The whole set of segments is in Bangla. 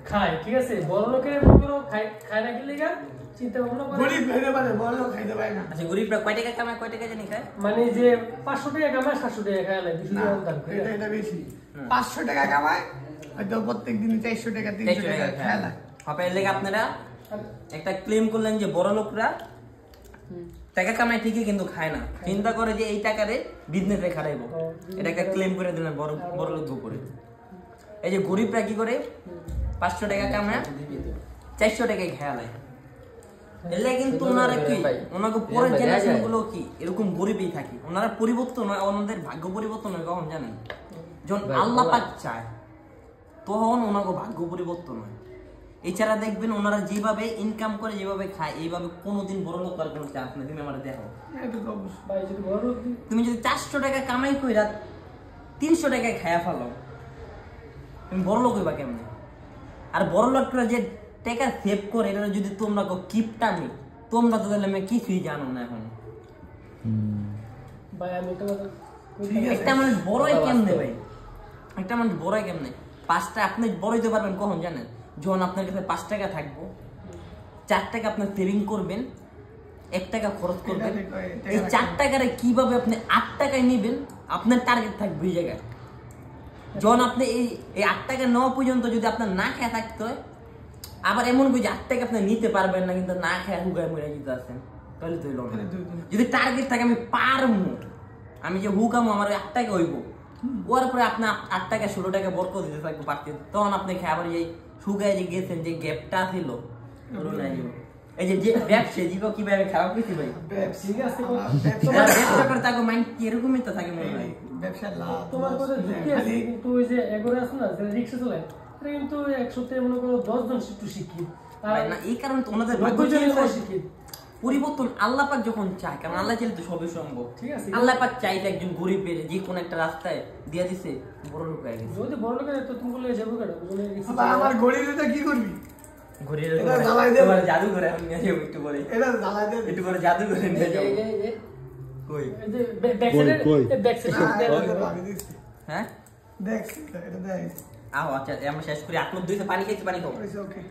খায়, ঠিক আছে? বড় লোকের মতো খায় না কি লিগা চিন্তা ভাবনা করে। গরিব হইতে পারে, বড় লোক খাইতে পারে না। আচ্ছা গরিবরা কয় টাকা কামায়, কয় টাকা জানি খায়? মানে যে 500 টাকা কামায় 700 টাকা খায় না, 200 টাকা দাম করে। এটা বেশি। 500 টাকা কামায় হয়তো প্রত্যেকদিন 400 টাকা 300 টাকা খায় না। হবে এর লেগে আপনারা একটা ক্লেম করলেন যে বড় লোকরা টাকা কামায় ঠিকই কিন্তু খায় না, চিন্তা করে যে এই টাকারে বিজনেসে খাটাইবো, এটা একটা ক্লেম করে দিলেন বড় লোক করে। এই যে গরিবরা কি করে 500 টাকা কামায় 400 টাকায় খেয়াল হয়, এলে কিন্তু ওনারা কি ওনাকে পরের জেনারেশন গুলো কি এরকম গরিবই থাকে, ওনারা পরিবর্তন হয়, ওনাদের ভাগ্য পরিবর্তন হয় কখন জানেন? যখন আল্লাহ পাক চায় তখন ওনাকে ভাগ্য পরিবর্তন হয়। এছাড়া দেখবেন ওনারা যেভাবে ইনকাম করে যেভাবে খায় এইভাবে কোনোদিন বড় লোক করার কোনো চান্স নেই। তুমি আমার দেখো, তুমি যদি 400 টাকা কামাই কইরা 300 টাকায় খায়া ফেলো, তুমি বড় লোক হইবা কেমনে? আর বড় লোকরা যে টাকা সেভ করে এটা যদি তোমরা কিপটা নেই, তোমরা তো তাহলে আমি কিছুই জানো না এখন। ভাই আমি তো একটা মানুষ বড়ই কেমনে ভাই, একটা মানুষ বড়ই কেমনে? 5টা আপনি বড় হইতে পারবেন কখন জানেন? যখন আপনার কাছে 5 টাকা থাকবো, 4 টাকা আপনি সেভিং করবেন, 1 টাকা খরচ করবেন, এই 4 টাকারে কিভাবে আপনি 8 টাকায় নিবেন আপনার টার্গেট থাকবে এই জায়গায়। যখন আপনি এই 8 টাকা নেওয়া পর্যন্ত যদি আপনার না খেয়ে থাকতে হয়, আবার এমন কি যে 8 টাকা আপনি নিতে পারবেন না কিন্তু না খেয়ে হুগায় মরে যেতে আছেন, তাহলে তো হইল না। যদি টার্গেট থাকে আমি পারবো, আমি যে হুকামো আমার 8 টাকা হইব, ওর পরে আপনি 8 টাকা 16 টাকা বরকত দিতে থাকবো পারতেন, তখন আপনি খেয়ে আবার এই শুকায় যে গেছেন যে গ্যাপটা ছিল এই যে ব্যবসা জীব কিভাবে খারাপ হয়েছে ভাই, ঠিক আছে ব্যবসা করে তাকে মাইন্ড কি এরকমই তো থাকে মনে হয়। ব্যবসা লাভ তোমার কথা যুক্তি আছে, কিন্তু ওই যে এগোরে আছে না যে রিক্সা চালায়, এটা কিন্তু 100 মনে করো 10 জন একটু শিক্ষিত, আর না এই কারণে তো ওনাদের 90 জন শিক্ষিত। পরিবর্তন আল্লাহ পাক যখন চায়, কারণ আল্লাহ চাইলে তো সবই সম্ভব। ঠিক আছে, আল্লাহ পাক চাইলে একজন গরিবের যে কোন একটা রাস্তায় দিয়ে দিছে বড় লোক হয়ে গেছে। যদি বড় লোকের তো তুমি বলে যাবো কেন? আমার গরিবটা কি করবি? গরিবের এটা জ্বালাই দে, জাদু করে আমি নিয়ে যাবো একটু করে, এটা জ্বালাই দে, একটু করে জাদু করে নিয়ে যাবো। কই এই যে ব্যাক সাইড আমি দেখছি। হ্যাঁ দেখছি এটা দেখ। আও আচ্ছা আমরা শেষ করি। আপনার দুইটা পানি খেতে, পানি খাও। ওকে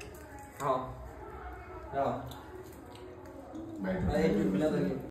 হ্যাঁ হ্যাঁ এই একটু খুলে দেখি।